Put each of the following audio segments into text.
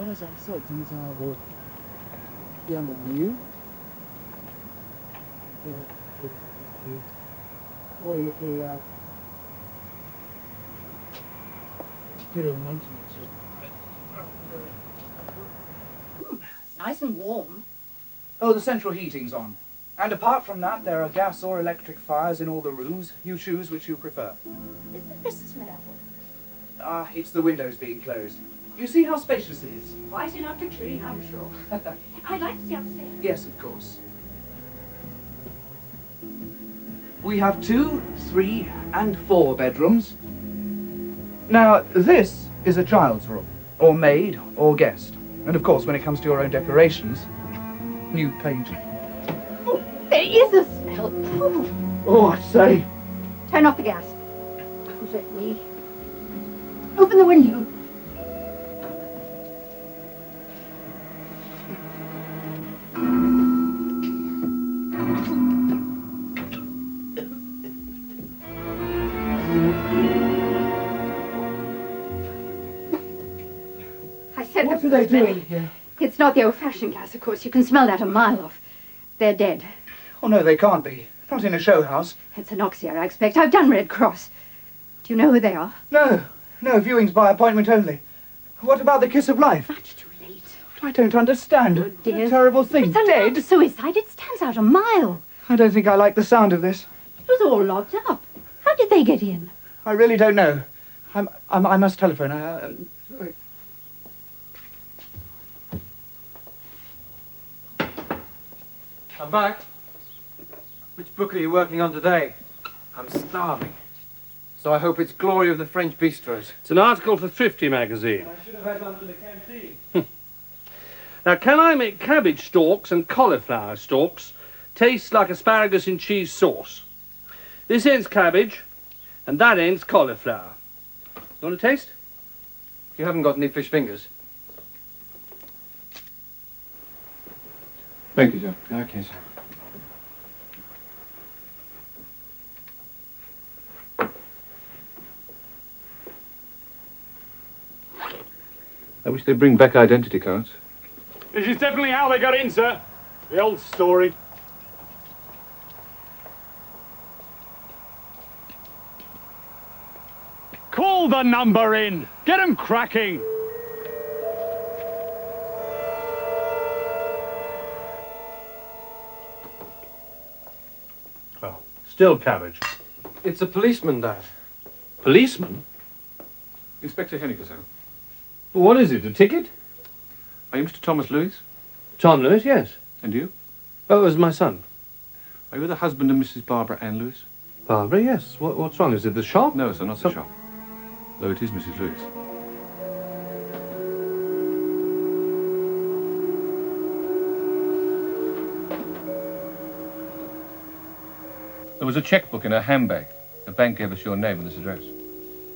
我想设计一下我这样的牛，我也可以啊，这种东西。Nice and warm. Oh, the central heating's on. And apart from that, there are gas or electric fires in all the rooms. You choose which you prefer. Is the Christmas medal? Ah, it's the windows being closed. You see how spacious it is? Wise enough to tree, I'm sure. I'd like to see upstairs. Yes, of course. We have 2, 3, and 4 bedrooms. Now, this is a child's room, or maid, or guest. And of course, when it comes to your own decorations, new paint. Oh, there is a smell. Oh. Oh, I say. Turn off the gas. Let me. Open the window. What are they doing here? It's not the old-fashioned gas, of course. You can smell that a mile off. They're dead. Oh, no, they can't be. Not in a show house. It's an Oxyar, I expect. I've done Red Cross. Do you know who they are? No. No, viewings by appointment only. What about the kiss of life? Much too late. I don't understand. Oh, dear. What a terrible thing. It's a Dead? suicide. It stands out a mile. I don't think I like the sound of this. It was all locked up. How did they get in? I really don't know. I must telephone. Sorry. I'm back. Which book are you working on today? I'm starving. So I hope it's Glory of the French Bistros. It's an article for Thrifty magazine. I should have had lunch in the canteen. Now, can I make cabbage stalks and cauliflower stalks taste like asparagus in cheese sauce? This end's cabbage, and that end's cauliflower. You want a taste? You haven't got any fish fingers? Thank you, sir. Okay, sir. I wish they'd bring back identity cards. This is definitely how they got in, sir. The old story. Call the number in. Get 'em cracking. Oh, still cabbage. It's a policeman, Dad. Policeman? Inspector Henniker, sir. What is it, a ticket? Are you Mr. Thomas Lewis? Tom Lewis, yes. And you? Oh, it was my son. Are you the husband of Mrs. Barbara Ann Lewis? Barbara, yes. What's wrong? Is it the shop? No, sir, not the shop. Though it is Mrs. Lewis. There was a checkbook in her handbag. The bank gave us your name and this address.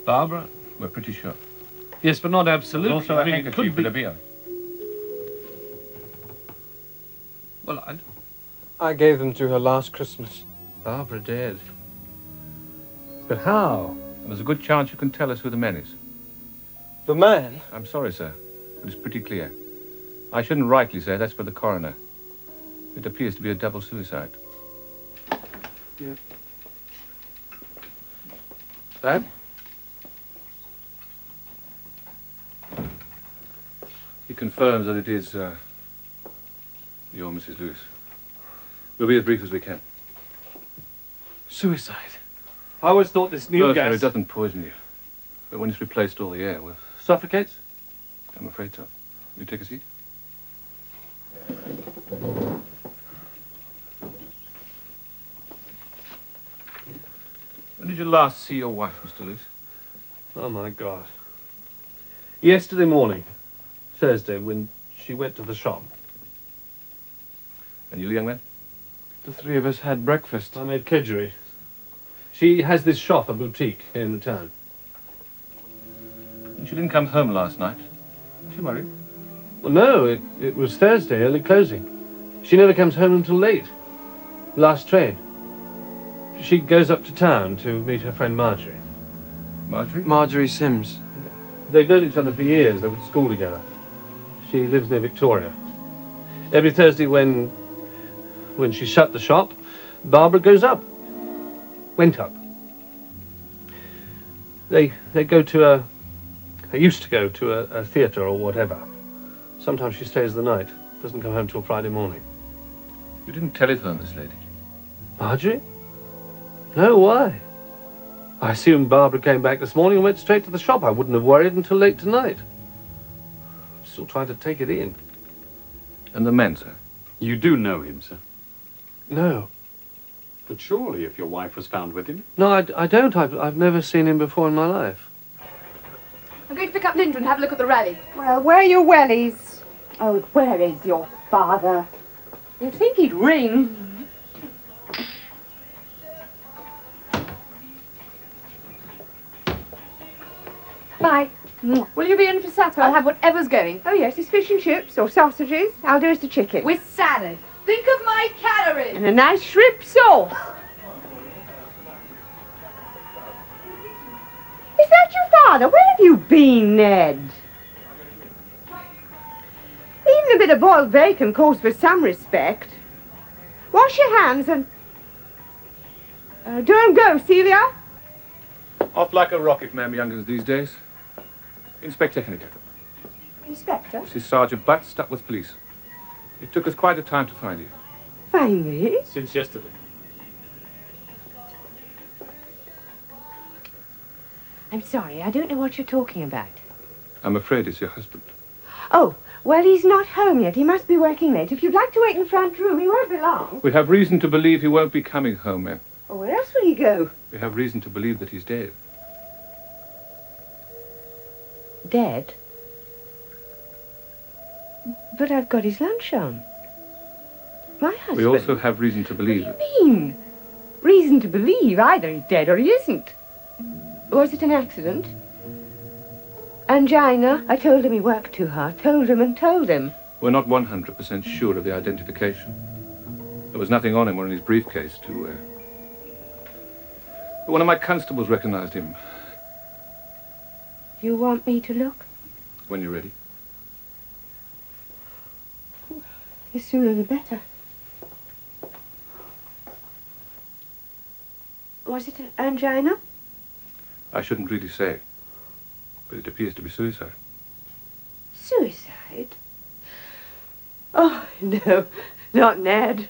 Barbara? We're pretty sure. Yes, but not absolutely. There's also I a mean, it handkerchief could with be. a bee on. Well, I gave them to her last Christmas. Barbara dead. But how? And there's a good chance you can tell us who the man is. The man? I'm sorry, sir, but it's pretty clear. I shouldn't rightly say that's for the coroner. It appears to be a double suicide. Yeah. Dad? He confirms that it is, your Mrs. Lewis. We'll be as brief as we can. Suicide. I always thought this new No, gas... sir, it doesn't poison you. But when it's replaced all the air with... Suffocates? I'm afraid so. Will you take a seat? When did you last see your wife, Mr. Lewis? Oh, my God. Yesterday morning. Thursday, when she went to the shop. And you, young man? The three of us had breakfast. I made kedgeree. She has this shop, a boutique, here in the town. She didn't come home last night. Was she worried? Well, no, it was Thursday, early closing. She never comes home until late. Last train. She goes up to town to meet her friend Marjorie. Marjorie? Marjorie Sims. They've known each other for years. They went to school together. She lives near Victoria. Every Thursday when she shut the shop, Barbara goes up. Went up. They go to they used to go to a theatre or whatever. Sometimes she stays the night. Doesn't come home till Friday morning. You didn't telephone this lady? Marjorie? No, why? I assumed Barbara came back this morning and went straight to the shop. I wouldn't have worried until late tonight. I'm still trying to take it in. And the man, sir? You do know him, sir? No. But surely, if your wife was found with him... No, I don't. I've never seen him before in my life. I'm going to pick up Linda and have a look at the rally. Well, where are your wellies? Oh, where is your father? You'd think he'd ring. Bye. Will you be in for supper? I'll have whatever's going. Oh, yes, it's fish and chips or sausages. I'll do as the chicken. With salad. Think of my calories. And a nice shrimp sauce. Is that your father? Where have you been, Ned? Even a bit of boiled bacon calls for some respect. Wash your hands and... don't go, Celia. Off like a rocket, ma'am, young'uns these days. Inspector Henniker. Inspector? This is Sergeant Butts, Stutworth Police. It took us quite a time to find you. Find me? Since yesterday. I'm sorry, I don't know what you're talking about. I'm afraid it's your husband. Oh, well, he's not home yet. He must be working late. If you'd like to wait in the front room, he won't be long. We have reason to believe he won't be coming home, ma'am. Oh, where else will he go? We have reason to believe that he's dead. Dead? But I've got his lunch on. My husband. We also have reason to believe... What do you mean? Reason to believe either he's dead or he isn't. Was it an accident? Angina? I told him he worked too hard. Told him and told him. We're not 100% sure of the identification. There was nothing on him or in his briefcase to... But one of my constables recognized him. You want me to look? When you're ready. The sooner the better. Was it an angina? I shouldn't really say, but it appears to be suicide. Suicide? Oh, no, not Ned.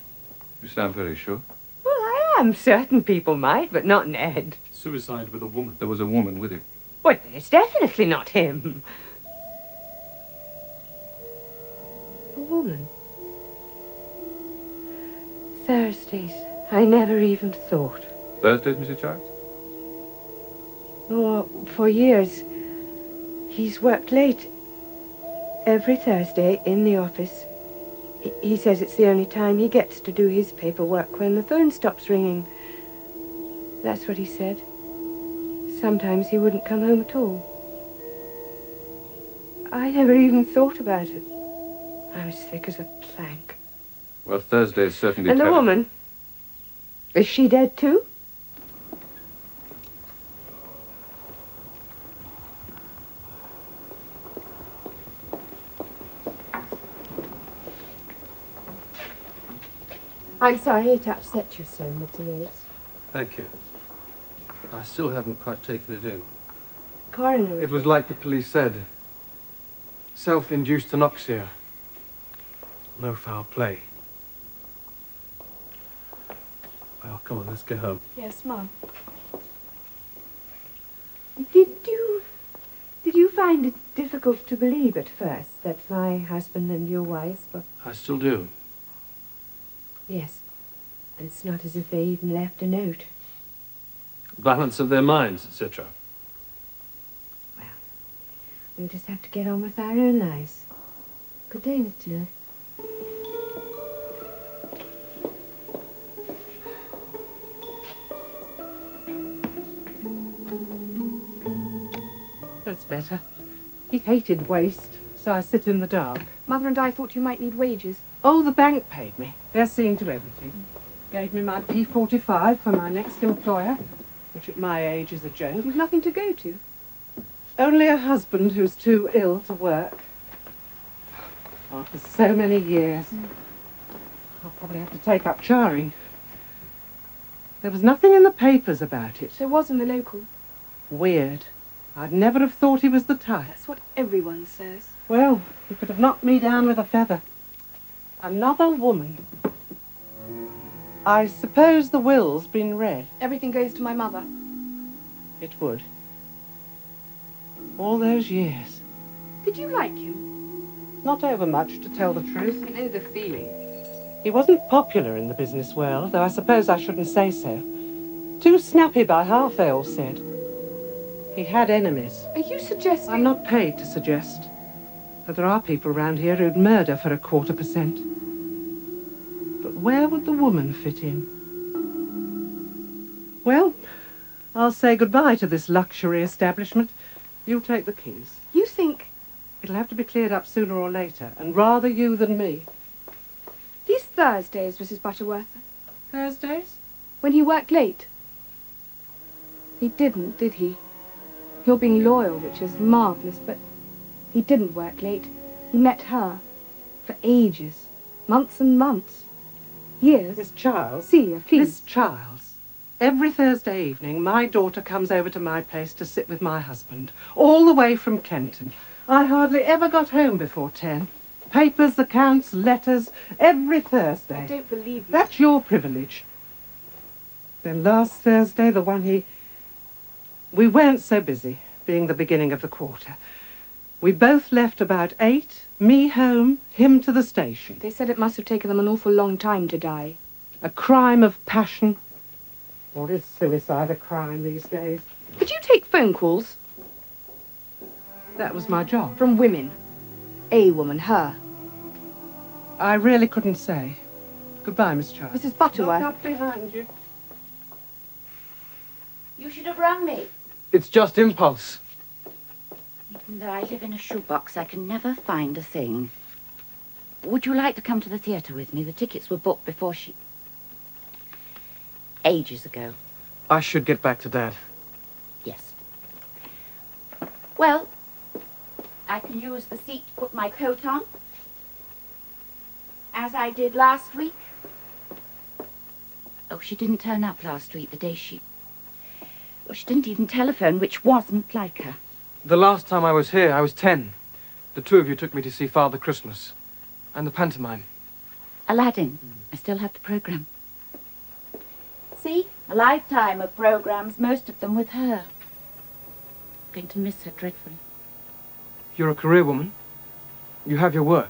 You sound very sure. Well, I am. Certain people might, but not Ned. Suicide with a woman. There was a woman with him. Well, it's definitely not him. A woman. Thursdays. I never even thought. Thursdays, Mrs. Childs? Oh, for years. He's worked late. Every Thursday in the office. He says it's the only time he gets to do his paperwork when the phone stops ringing. That's what he said. Sometimes he wouldn't come home at all. I never even thought about it. I was thick as a plank. Well, Thursday is certainly... And the woman? Is she dead too? I'm sorry it upset you so, Mr. Lewis. Thank you. I still haven't quite taken it in. Coroner. It was like the police said. Self-induced anoxia. No foul play. Well, come on, let's go home. Yes, Mum. Did you find it difficult to believe at first that my husband and your wife were... I still do. Yes. And it's not as if they even left a note. Balance of their minds, etc. We'll just have to get on with our own lives. Good day, Mr. Lewis. That's better. He hated waste, so I sit in the dark. Mother and I thought you might need wages. Oh, the bank paid me. They're seeing to everything. Gave me my P45 for my next employer, which at my age is a joke. You've nothing to go to. Only a husband who's too ill to work. After so many years. I'll probably have to take up charring. There was nothing in the papers about it. There was in the local. Weird. I'd never have thought he was the type. That's what everyone says. Well, he could have knocked me down with a feather. Another woman. I suppose the will's been read. Everything goes to my mother. It would. All those years. Did you like him? Not over much, to tell the truth. I know the feeling. He wasn't popular in the business world, though I suppose I shouldn't say so. Too snappy by half, they all said. He had enemies. Are you suggesting... I'm not paid to suggest. But there are people round here who'd murder for 0.25%. But where would the woman fit in? Well, I'll say goodbye to this luxury establishment. You'll take the keys. You think... It'll have to be cleared up sooner or later, and rather you than me. These Thursdays, Mrs. Butterworth, Thursdays? when he worked late. He didn't, did he? You're being loyal, which is marvellous, but he didn't work late. He met her. For ages. Months and months. Years. Miss Charles? Celia, please. Miss Charles, every Thursday evening, my daughter comes over to my place to sit with my husband, all the way from Kenton. I hardly ever got home before 10. Papers, accounts, letters, every Thursday. I don't believe you. That's your privilege. Then last Thursday, the one we weren't so busy, being the beginning of the quarter. We both left about 8, me home, him to the station. They said it must have taken them an awful long time to die. A crime of passion. Or is suicide a crime these days? Could you take phone calls? That was my job. From women. A woman, her. I really couldn't say. Goodbye, Miss Charles. Mrs. Butterworth. Look up behind you. You should have rung me. It's just impulse. Even though I live in a shoebox, I can never find a thing. Would you like to come to the theatre with me? The tickets were booked before she... ages ago. I should get back to Dad. Yes. Well, I can use the seat to put my coat on, as I did last week. Oh, she didn't turn up last week, the day she... Oh, she didn't even telephone, which wasn't like her. The last time I was here, I was 10. The two of you took me to see Father Christmas. And the pantomime. Aladdin. I still have the programme. See? A lifetime of programmes, most of them with her. I'm going to miss her dreadfully. You're a career woman. You have your work.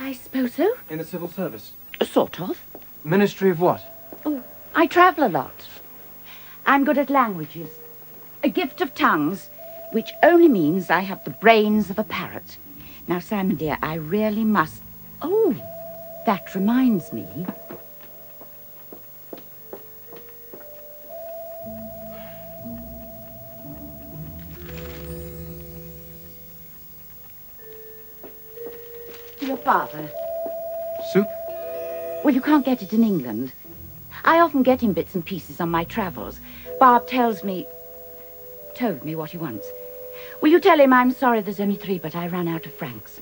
I suppose so. In the civil service. Sort of. Ministry of what? Oh, I travel a lot. I'm good at languages. A gift of tongues, which only means I have the brains of a parrot. Now, Simon, dear, I really must... Oh, that reminds me. Your father. Soup? Well, you can't get it in England. I often get him bits and pieces on my travels. Bob told me what he wants. Will you tell him I'm sorry there's only 3, but I ran out of francs.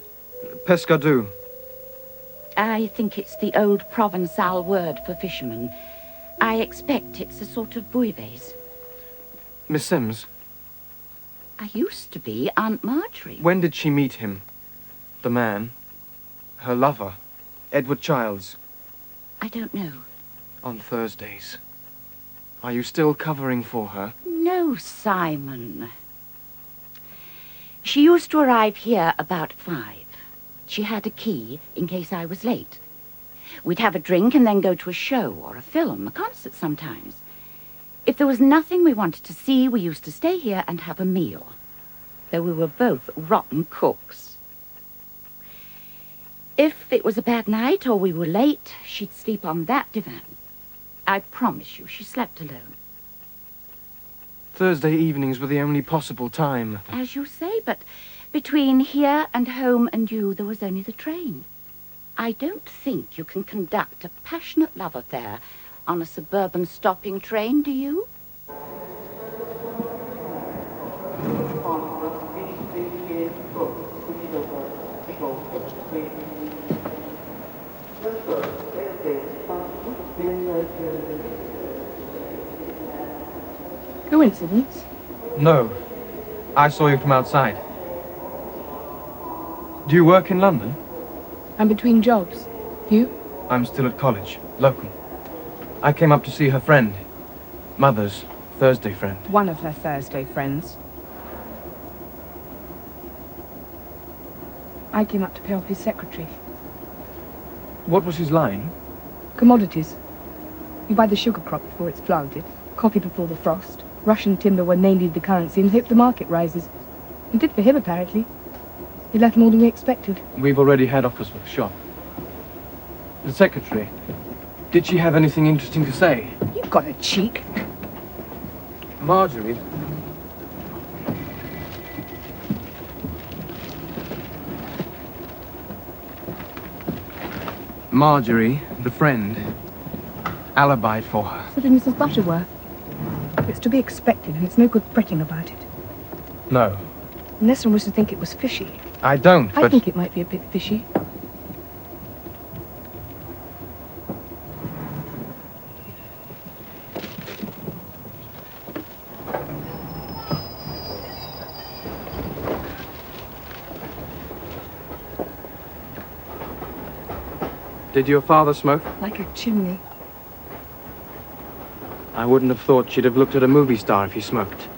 Pescadou. I think it's the old Provençal word for fisherman. I expect it's a sort of bouillabaisse. Miss Sims, I used to be Aunt Marjorie. when did she meet him? The man, her lover, Edward Childs. I don't know. On Thursdays. Are you still covering for her? No, Simon. She used to arrive here about 5. She had a key in case I was late. We'd have a drink and then go to a show or a film, a concert sometimes. If there was nothing we wanted to see, we used to stay here and have a meal, though we were both rotten cooks. If it was a bad night or we were late, she'd sleep on that divan. I promise you, she slept alone. Thursday evenings were the only possible time. As you say, but between here and home and you, there was only the train. I don't think you can conduct a passionate love affair on a suburban stopping train, do you? Coincidence? No. I saw you from outside. Do you work in London? I'm between jobs. You? I'm still at college, local. I came up to see her friend. Mother's Thursday friend. One of her Thursday friends. I came up to pay off his secretary. What was his line? Commodities. You buy the sugar crop before it's planted, coffee before the frost, Russian timber when they need the currency, and hope the market rises. It did for him, apparently. He left more than we expected. We've already had offers for the shop. The secretary, did she have anything interesting to say? You've got a cheek. Marjorie. Marjorie, the friend, alibied for her. So did Mrs. Butterworth. It's to be expected, and it's no good fretting about it. No, Unless one was to think it was fishy. I don't, but... I think it might be a bit fishy. Did your father smoke? Like a chimney. I wouldn't have thought she'd have looked at a movie star if he smoked.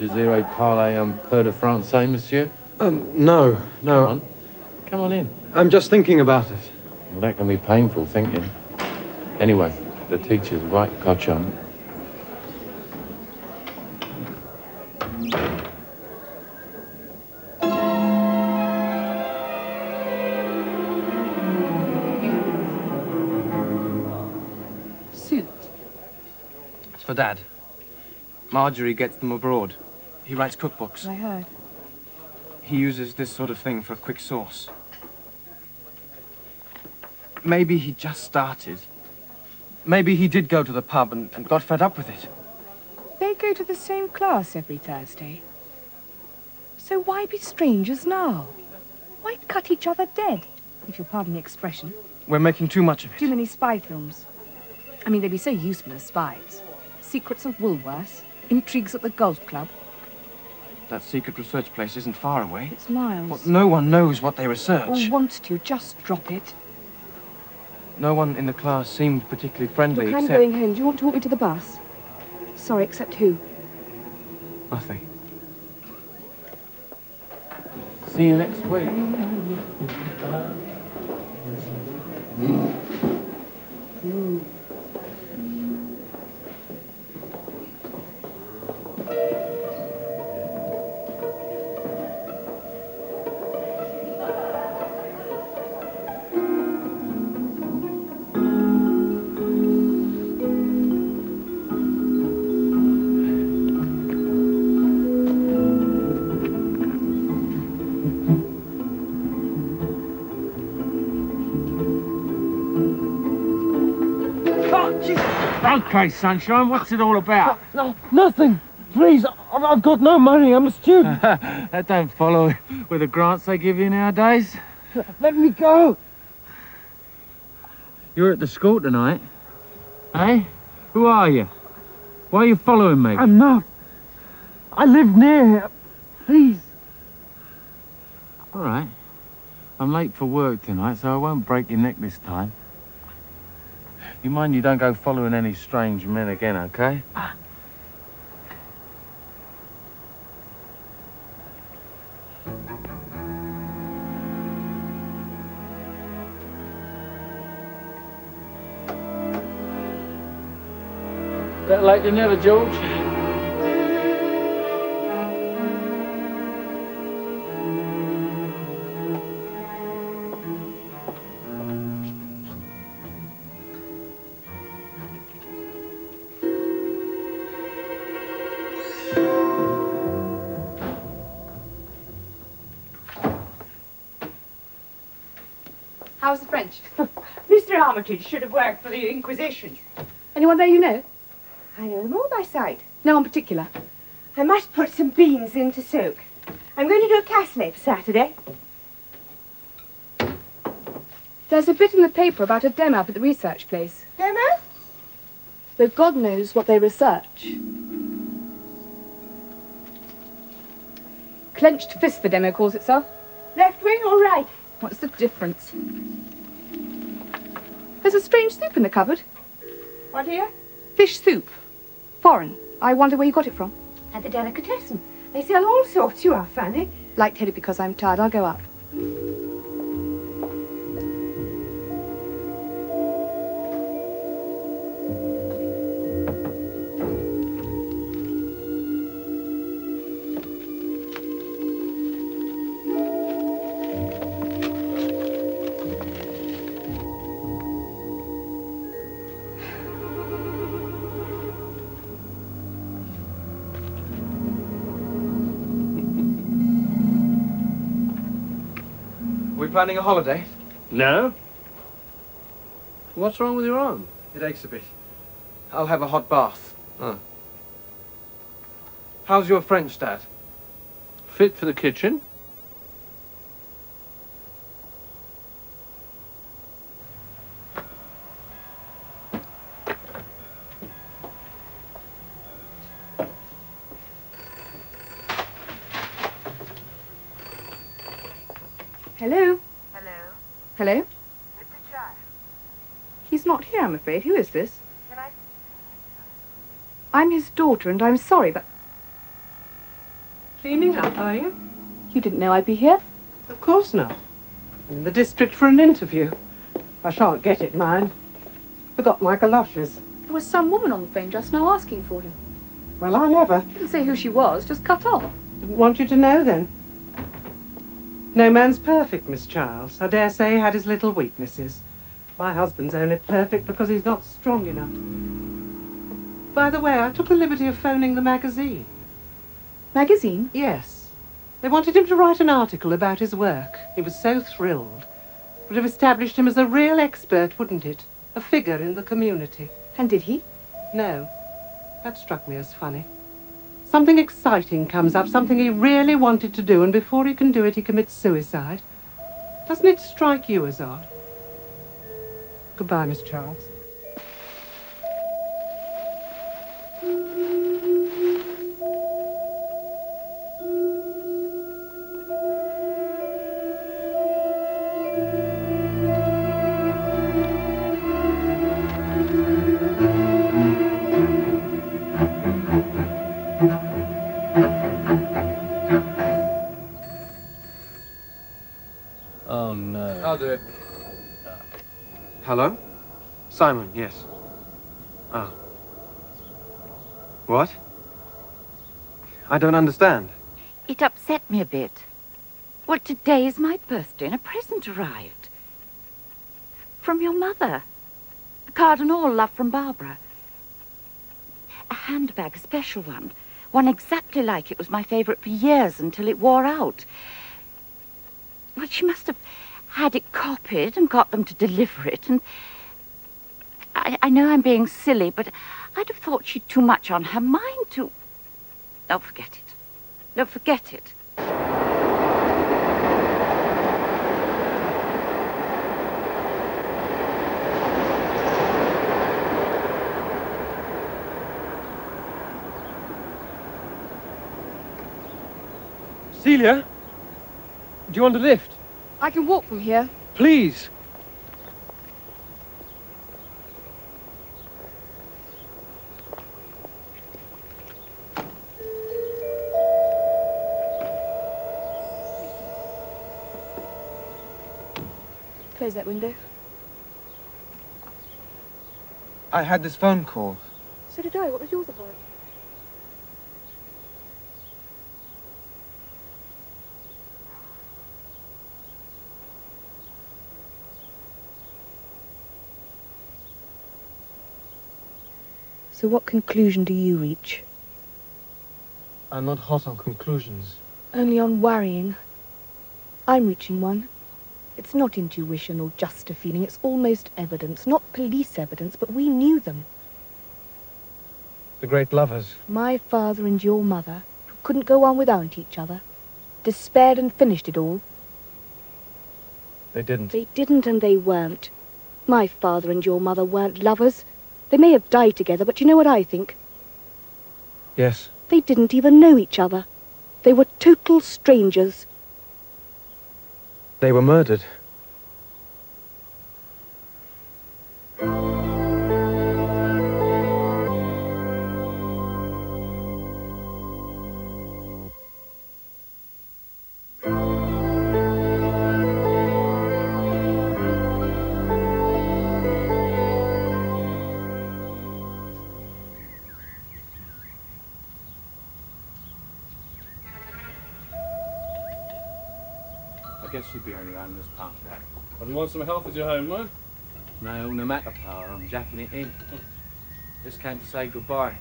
Désirez parler un peu de français, monsieur? No. Come on in. I'm just thinking about it. Well, that can be painful, thinking. Anyway, the teacher's right cochon. Suit. It's for Dad. Marjorie gets them abroad. He writes cookbooks. I heard. He uses this sort of thing for a quick sauce. Maybe he just started. Maybe he did go to the pub and got fed up with it. They go to the same class every Thursday. So why be strangers now? Why cut each other dead, if you'll pardon the expression? We're making too much of it. Too many spy films. I mean, they'd be so useful as spies. Secrets of Woolworths, intrigues at the golf club. That secret research place isn't far away. It's miles. Well, no one knows what they research. Or wants to. Just drop it. No one in the class seemed particularly friendly, Look, I'm except... going home. Do you want to walk me to the bus? Sorry, except who? Nothing. See you next week. Okay, sunshine, what's it all about? No, nothing. Please, I've got no money. I'm a student. That don't follow with the grants they give you nowadays. Let me go. You're at the school tonight, eh? Who are you? Why are you following me? I'm not. I live near here. Please. All right. I'm late for work tonight, so I won't break your neck this time. You mind you don't go following any strange men again, okay? Better late than never, George. How's the French? Mr. Armitage should have worked for the Inquisition. Anyone there you know? I know them all by sight. No one particular. I must put some beans in to soak. I'm going to do a cassoulet for Saturday. There's a bit in the paper about a demo up at the research place. Demo? Though God knows what they research. Clenched fist, the demo calls itself. Left wing or right? What's the difference? There's a strange soup in the cupboard. What here? Fish soup. Foreign. I wonder where you got it from. At the delicatessen. They sell all sorts. You are funny. Light-headed because I'm tired. I'll go up. Are we planning a holiday? No. What's wrong with your arm? It aches a bit. I'll have a hot bath. Oh. How's your French, Dad? Fit for the kitchen? Hello? Hello? Hello? Mr. Child. He's not here, I'm afraid. Who is this? Can I... I'm his daughter, and I'm sorry, but... Cleaning up, are you? You didn't know I'd be here? Of course not. I'm in the district for an interview. I shan't get it, mind. Forgot my galoshes. There was some woman on the phone just now asking for him. Well, I never. Didn't say who she was, just cut off. Didn't want you to know, then. No man's perfect, Miss Charles. I dare say he had his little weaknesses. My husband's only perfect because he's not strong enough. By the way, I took the liberty of phoning the magazine. Magazine? Yes. They wanted him to write an article about his work. He was so thrilled. Would have established him as a real expert, wouldn't it? A figure in the community. And did he? No. That struck me as funny. Something exciting comes up, something he really wanted to do, and before he can do it, he commits suicide. Doesn't it strike you as odd? Goodbye, Miss Charles. Oh, no. I'll do it. Hello? Simon, yes. Ah. What? I don't understand. It upset me a bit. Well, today is my birthday and a present arrived. From your mother. A card and all, love from Barbara. A handbag, a special one. One exactly like it was my favourite for years until it wore out. Well, she must have had it copied and got them to deliver it, and I know I'm being silly, but I'd have thought she'd too much on her mind to... Oh, forget it. No, forget it. Celia? Do you want a lift? I can walk from here. Please. Close that window. I had this phone call. So did I. What was yours about? So what conclusion do you reach? I'm not hot on conclusions. Only on worrying. I'm reaching one. It's not intuition or just a feeling, it's almost evidence. Not police evidence, but we knew them. The great lovers. My father and your mother, who couldn't go on without each other, despaired and finished it all. They didn't. They didn't and they weren't. My father and your mother weren't lovers. They may have died together, but you know what I think? Yes. They didn't even know each other. They were total strangers. They were murdered. I guess you'll be only around this park, Dad. Well, you want some help with your homework? No matter, Pa. I'm jacking it in. Just came to say goodbye.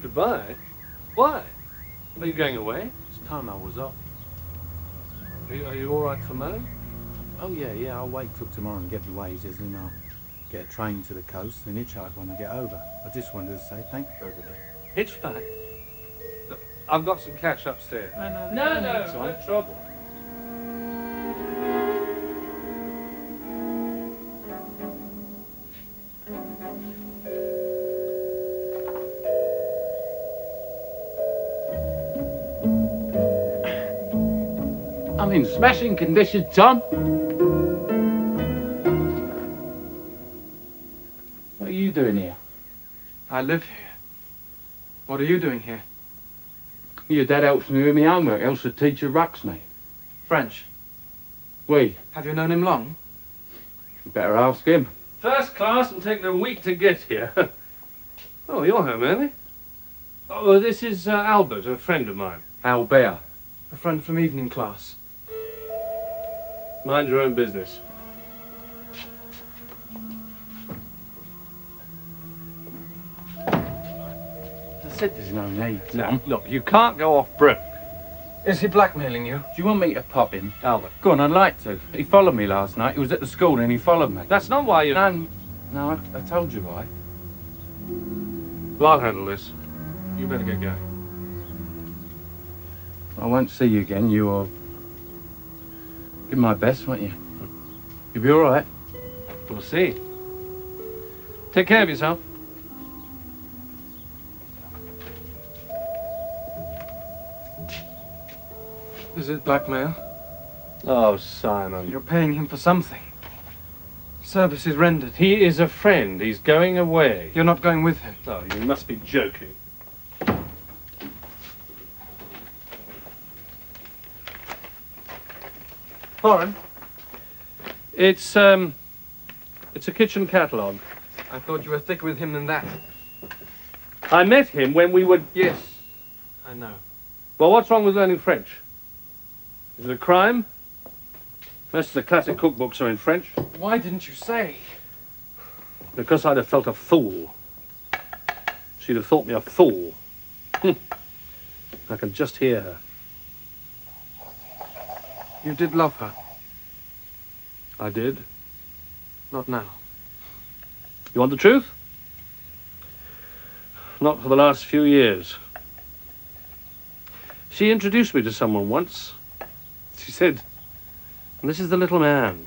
Goodbye? Why? Are you going away? It's time I was off. Are you all right for money? Oh, yeah, I'll wait till tomorrow and get my wages, and I'll get a train to the coast and hitchhike when I get over. I just wanted to say thank you for everything. Hitchhike? Look, I've got some cash upstairs. No trouble. I'm in smashing condition, Tom. What are you doing here? I live here. What are you doing here? Your dad helps me with my homework, else the teacher rucks me. French. We. Have you known him long? You better ask him. First class and taking a week to get here. Oh, you're home early. Oh, this is Albert, a friend of mine. Albert. A friend from evening class. Mind your own business. I said there's no need. No, look, you can't go off broke. Is he blackmailing you? Do you want me to pop him? Albert. Go on, I'd like to. He followed me last night. He was at the school and he followed me. That's not why you... No, I told you why. Well, I'll handle this. You better get going. I won't see you again, you or... Give my best, won't you? You'll be all right. We'll see. Take care of yourself. Is it blackmail? Oh, Simon. You're paying him for something. Service is rendered. He is a friend. He's going away. You're not going with him. Oh, you must be joking. Foreign? It's a kitchen catalogue. I thought you were thicker with him than that. I met him when we were... Yes, I know. Well, what's wrong with learning French? Is it a crime? Most of the classic cookbooks are in French. Why didn't you say? Because I'd have felt a fool. She'd have thought me a fool. I can just hear her. You did love her. I did. Not now. You want the truth? Not for the last few years. She introduced me to someone once. She said, "This is the little man.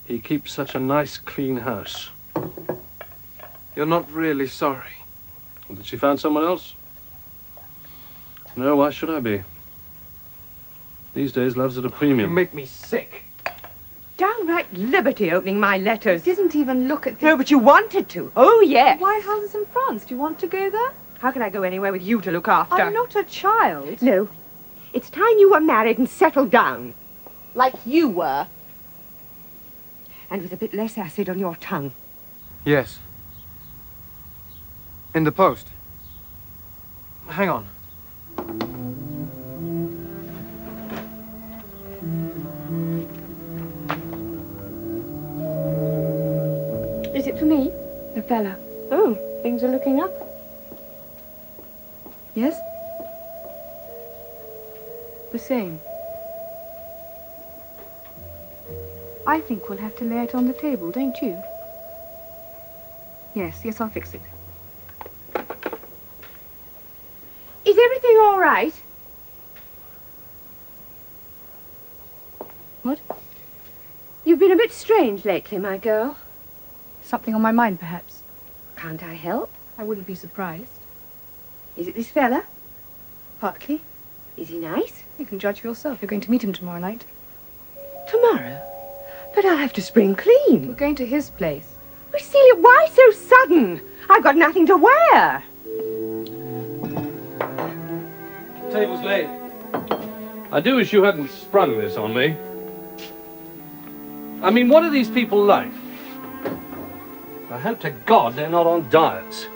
He keeps such a nice, clean house." You're not really sorry. Well, did she find someone else? No, why should I be? These days, love's at a premium. You make me sick. Downright liberty opening my letters. Didn't even look at the... No, but you wanted to. Oh, yes. White House is in France. Do you want to go there? How can I go anywhere with you to look after? I'm not a child. No. It's time you were married and settled down. Like you were. And with a bit less acid on your tongue. Yes. In the post. Hang on. Is it for me? The fella. Oh, things are looking up. Yes? The same. I think we'll have to lay it on the table, don't you? Yes, I'll fix it. Is everything all right? What? You've been a bit strange lately, my girl. Something on my mind, perhaps. Can't I help? I wouldn't be surprised. Is it this fella? Partly. Is he nice? You can judge for yourself. You're going to meet him tomorrow night. Tomorrow? But I'll have to spring clean. We're going to his place. Well, Celia, why so sudden? I've got nothing to wear. Table's laid. I do wish you hadn't sprung this on me. I mean, what are these people like? I hope to God they're not on diets.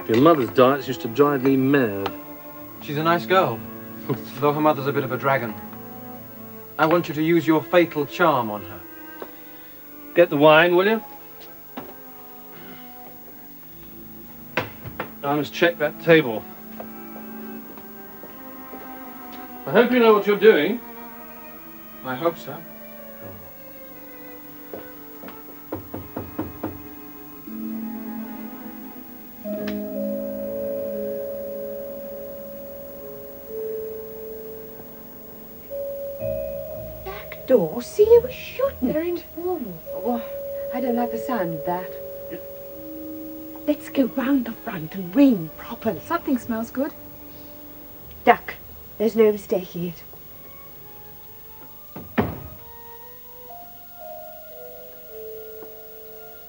Your mother's diets used to drive me mad. She's a nice girl, though her mother's a bit of a dragon. I want you to use your fatal charm on her. Get the wine, will you? I must check that table. I hope you know what you're doing. I hope so. Door, Celia, we shouldn't. They're informal. Oh, I don't like the sound of that. Let's go round the front and ring properly. Something smells good. Duck. There's no mistaking it.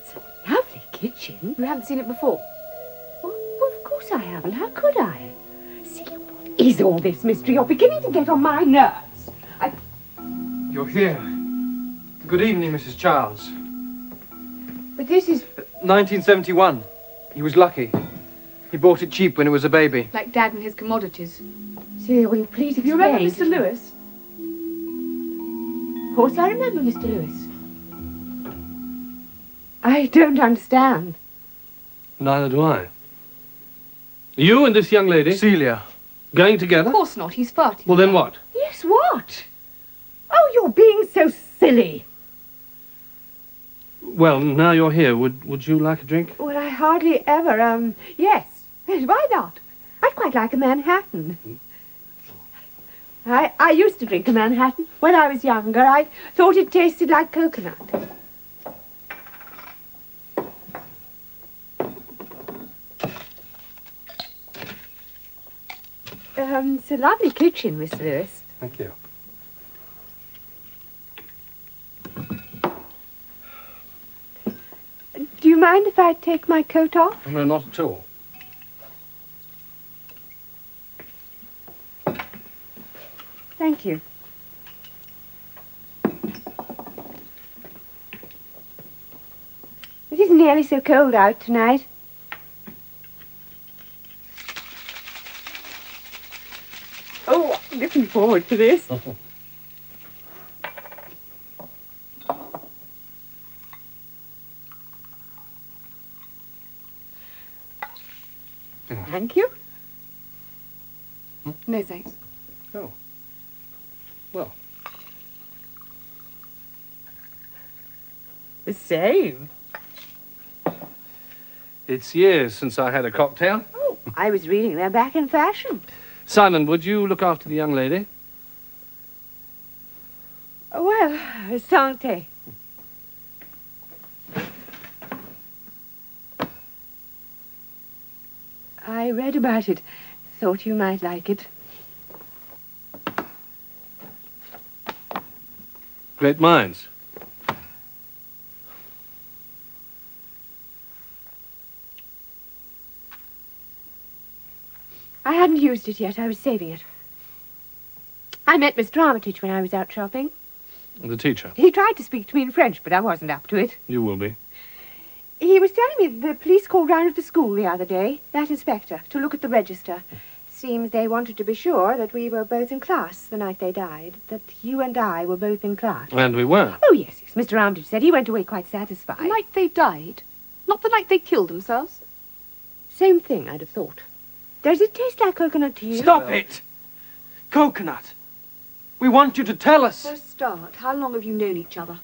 It's a lovely kitchen. You haven't seen it before? Well, of course I haven't. How could I? Celia, what is all this mystery? You're beginning to get on my nerves. You're here. Good evening, Mrs. Charles. But this is... 1971. He was lucky. He bought it cheap when it was a baby. Like Dad and his commodities. Celia, will you please explain? You remember Mr. Lewis? Of course I remember Mr. Lewis. I don't understand. Neither do I. You and this young lady? Celia. Going together? Of course not. He's farting. Well, then what? Yes, what? Oh, you're being so silly. Well, now you're here, would you like a drink? Well, I hardly ever, yes. Yes, why not? I'd quite like a Manhattan. I used to drink a Manhattan when I was younger. I thought it tasted like coconut. It's a lovely kitchen, Mr. Lewis. Thank you. Do you mind if I take my coat off? No, not at all. Thank you. nearly so cold out tonight. Oh, I'm looking forward to this. Thank you. No, thanks. Oh. Well. The same. It's years since I had a cocktail. Oh, I was reading they're back in fashion. Simon, would you look after the young lady? Oh, well, santé. I read about it. Thought you might like it. Great minds. I hadn't used it yet. I was saving it. I met Mr. Armitage when I was out shopping. The teacher. He tried to speak to me in French, but I wasn't up to it. You will be. He was telling me the police called round at the school the other day, that inspector, to look at the register. Seems they wanted to be sure that we were both in class the night they died, that you and I were both in class. And we were. Oh, yes, yes. Mr. Armitage said he went away quite satisfied. The night they died? Not the night they killed themselves? Same thing, I'd have thought. Does it taste like coconut to you? Stop it! Coconut. We want you to tell us. For a start, how long have you known each other?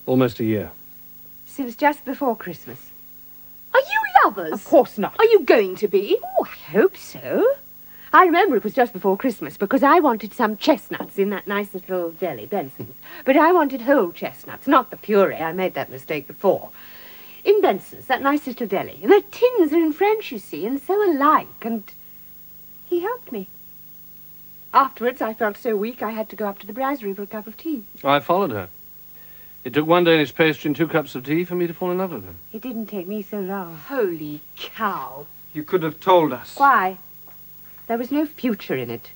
Almost a year. Since just before Christmas. Are you lovers? Of course not. Are you going to be? Oh, I hope so. I remember it was just before Christmas because I wanted some chestnuts in that nice little deli, Benson's. But I wanted whole chestnuts, not the puree. I made that mistake before. In Benson's, that nice little deli. And the tins are in French, you see, and so alike. And he helped me. Afterwards, I felt so weak I had to go up to the brasserie for a cup of tea. I followed her. It took one Danish pastry and 2 cups of tea for me to fall in love with her. It didn't take me so long. Holy cow. You could have told us. Why? There was no future in it.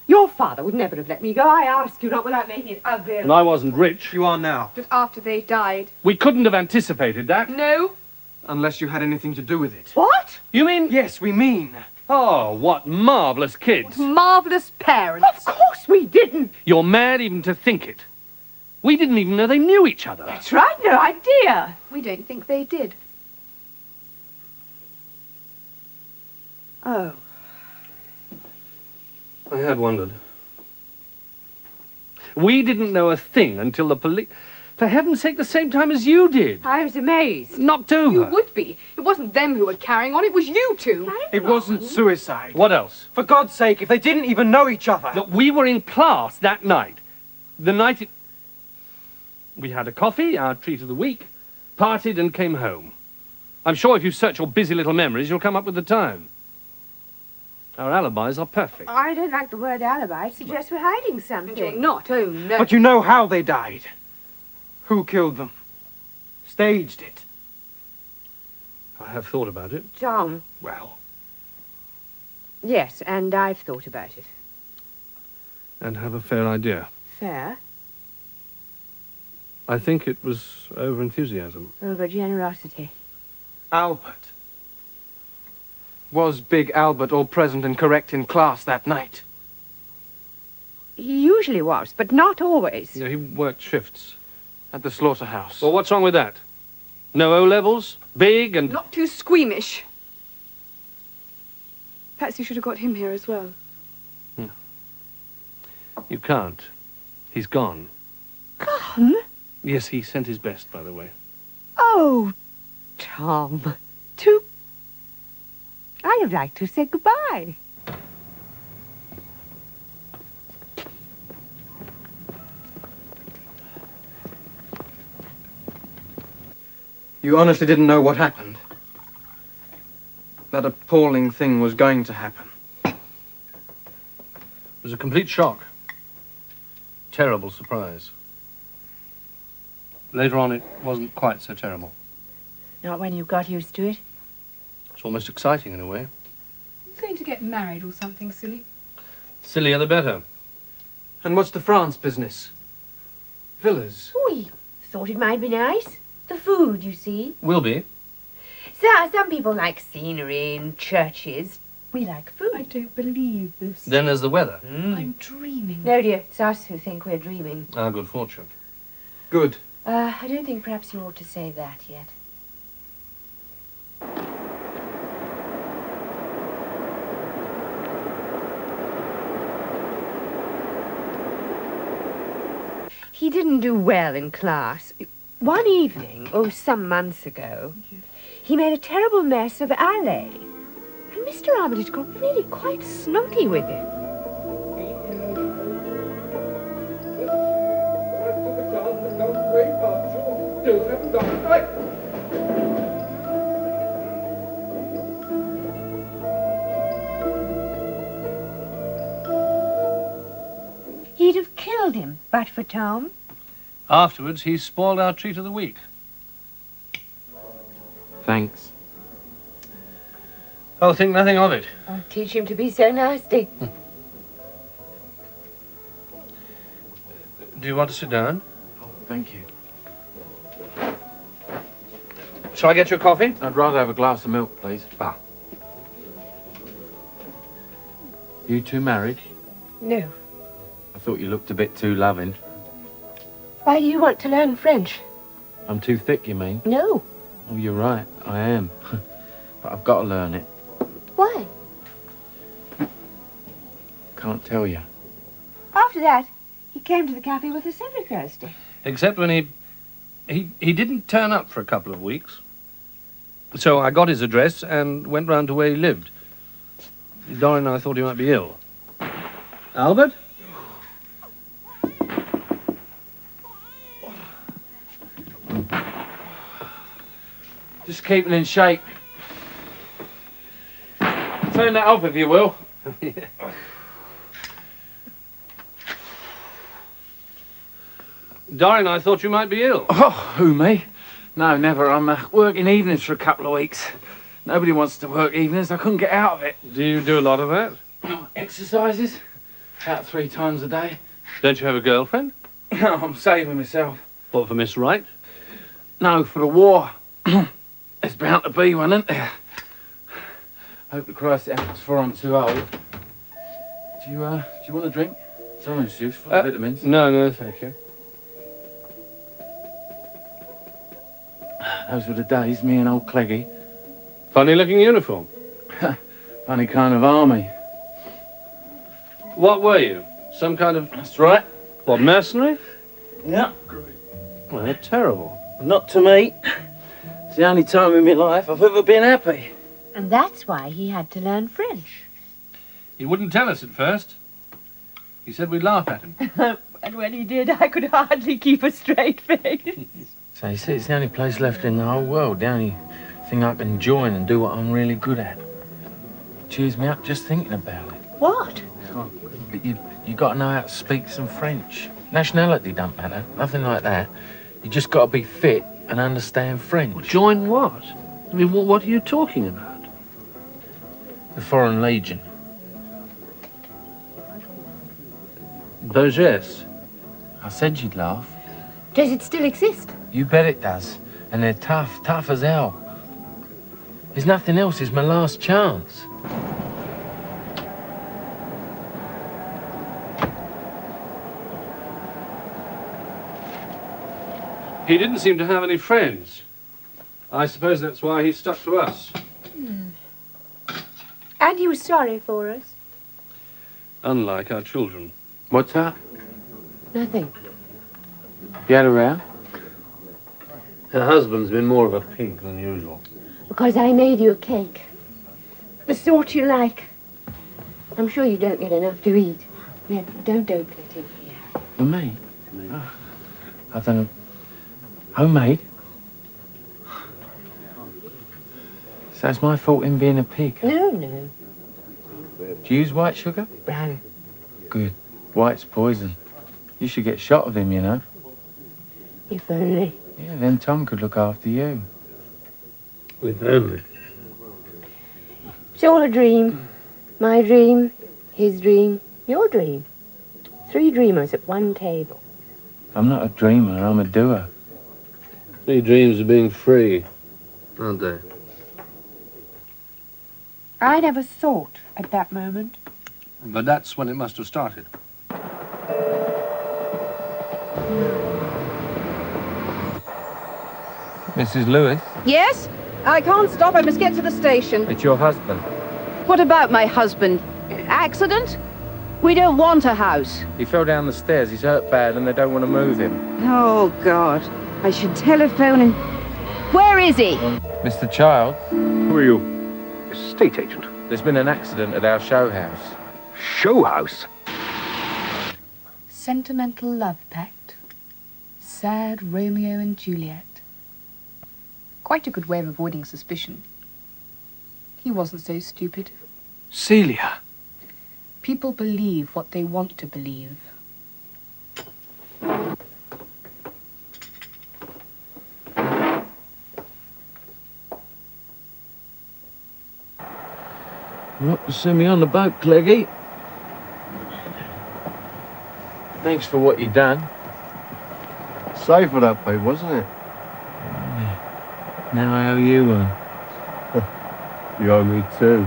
Your father would never have let me go. I ask you not without making it ugly. And I wasn't rich. You are now. Just after they died. We couldn't have anticipated that. No. Unless you had anything to do with it. What? You mean? Yes, we mean. Oh, what marvellous kids. Marvellous parents. Of course we didn't. You're mad even to think it. We didn't even know they knew each other. That's right, no idea. We don't think they did. Oh. I had wondered. We didn't know a thing until the police... For heaven's sake, the same time as you did. I was amazed. Knocked over. You would be. It wasn't them who were carrying on, it was you two. It wasn't suicide. What else? For God's sake, if they didn't even know each other. Look, we were in class that night. The night it... We had a coffee, our treat of the week, partied and came home. I'm sure if you search your busy little memories, you'll come up with the time. Our alibis are perfect. I don't like the word alibi. It suggests we're hiding something. You're not, oh no. But you know how they died. Who killed them? Staged it. I have thought about it. Tom. Well. Yes, and I've thought about it. And have a fair idea. Fair. I think it was over-enthusiasm. Over generosity. Albert. Was Big Albert all present and correct in class that night? He usually was, but not always. Yeah, he worked shifts. At the slaughterhouse. Well, what's wrong with that? No O-levels? Big and... Not too squeamish. Perhaps you should have got him here as well. You can't. He's gone. Gone? Yes, he sent his best, by the way. Oh, Tom. I'd like to say goodbye. You honestly didn't know what happened? That appalling thing was going to happen. It was a complete shock. Terrible surprise. Later on, it wasn't quite so terrible. Not when you got used to it? It's almost exciting in a way. He's going to get married or something silly. Sillier the better. And what's the France business? Villas. Oui, thought it might be nice. The food, you see. Will be. So, some people like scenery and churches. We like food. I don't believe this. Then there's the weather. I'm dreaming. No, dear, it's us who think we're dreaming. Our good fortune. Good. I don't think perhaps you ought to say that yet. He didn't do well in class. One evening, some months ago, he made a terrible mess of Alley. And Mr. Armitage got really quite snotty with him. He'd have killed him, but for Tom. Afterwards, he spoiled our treat of the week. Thanks. I'll think nothing of it. I'll teach him to be so nasty. Do you want to sit down? Oh, thank you. Shall I get you a coffee? I'd rather have a glass of milk, please. Ah. You two married? No. I thought you looked a bit too loving. Why do you want to learn French? I'm too thick, you mean? No. Oh, you're right. I am. But I've got to learn it. Why? Can't tell you. After that, he came to the cafe with us every Thursday. Except when he didn't turn up for a couple of weeks. So I got his address and went round to where he lived. Dorian and I thought he might be ill. Albert? Just keeping in shape. Turn that off if you will. Dorian, I thought you might be ill. Oh, who, me? No, never. I'm working evenings for a couple of weeks. Nobody wants to work evenings. I couldn't get out of it. Do you do a lot of that? Exercises? About 3 times a day. Don't you have a girlfriend? No, I'm saving myself. What, for Miss Wright? No, for the war. There's bound to be one, isn't there? Hope to Christ it happens before I'm too old. Do you want a drink? It's orange juice full of vitamins. No, thank you. Those were the days, me and old Cleggy. Funny looking uniform. Funny kind of army. What were you? Some kind of... That's right. What, mercenary? Yeah. Well, they're terrible. Not to me. It's the only time in my life I've ever been happy. And that's why he had to learn French. He wouldn't tell us at first. He said we'd laugh at him. And when he did, I could hardly keep a straight face. So you see, it's the only place left in the whole world, the only thing I can join and do what I'm really good at. Cheers me up just thinking about it. What? Oh, but you got to know how to speak some French. Nationality don't matter, nothing like that. You just got to be fit and understand French. Well, join what? I mean, what are you talking about? The Foreign Legion. Burgess. I said you'd laugh. Does it still exist? You bet it does. And they're tough as hell. There's nothing else, it's my last chance. He didn't seem to have any friends. I suppose that's why he stuck to us. And he was sorry for us. Unlike our children. What's that? Nothing. You had a row? Her husband's been more of a pig than usual. Because I made you a cake. The sort you like. I'm sure you don't get enough to eat. No, don't open it in here. For me? Oh, I don't know. Homemade? So it's my fault in being a pig? No. Do you use white sugar? Brown. Good. White's poison. You should get shot of him, you know. If only. Yeah, then Tom could look after you. If only. It's all a dream. My dream, his dream, your dream. 3 dreamers at one table. I'm not a dreamer, I'm a doer. He dreams of being free, aren't they? I never thought at that moment. But that's when it must have started. Mrs. Lewis, Yes? I can't stop. I must get to the station. it's your husband. What about my husband? Accident? We don't want a house. He fell down the stairs. He's hurt bad and they don't want to move him. Oh, God. I should telephone and... Where is he? Mr. Childs? Who are you? Estate agent. There's been an accident at our show house. Show house? Sentimental love pact. Sad Romeo and Juliet. Quite a good way of avoiding suspicion. He wasn't so stupid. Celia. People believe what they want to believe. You ought to see me on the boat, Cleggy. Thanks for what you done. Safe with that babe, wasn't it? Now I owe you one. You owe me too.